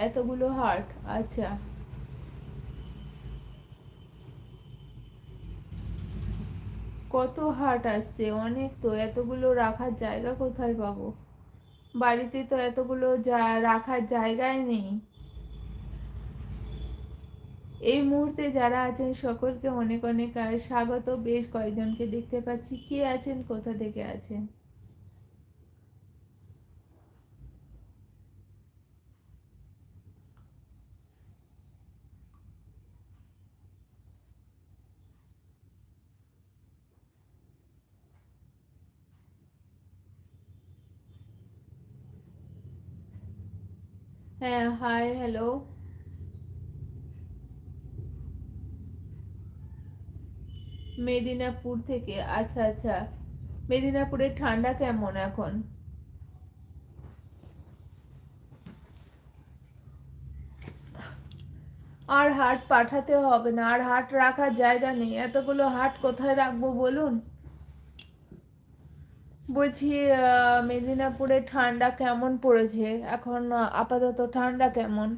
এতগুলো হাট, আচ্ছা। কত হাট আসছে, অনেক তো, এতগুলো রাখার জায়গা কোথায় পাবো? বাড়িতে তো এতগুলো রাখার জায়গাই নেই। এই মুহূর্তে যারা আছেন সকলকে অনেক অনেক স্বাগত। বেশ কয়েকজনকে দেখতে পাচ্ছি, কে আছেন, কোথা থেকে আছেন? হ্যাঁ, হাই, হ্যালো। মেদিনীপুর থেকে, আচ্ছা আচ্ছা। মেদিনীপুরের ঠান্ডা কেমন এখন? আর হাট পাঠাতে হবে না, আর হাট রাখার জায়গা নেই, এতগুলো হাট কোথায় রাখবো বলুন? বলছি মেদিনীপুরে ঠান্ডা কেমন পড়েছে এখন? আপাতত ঠান্ডা কেমন?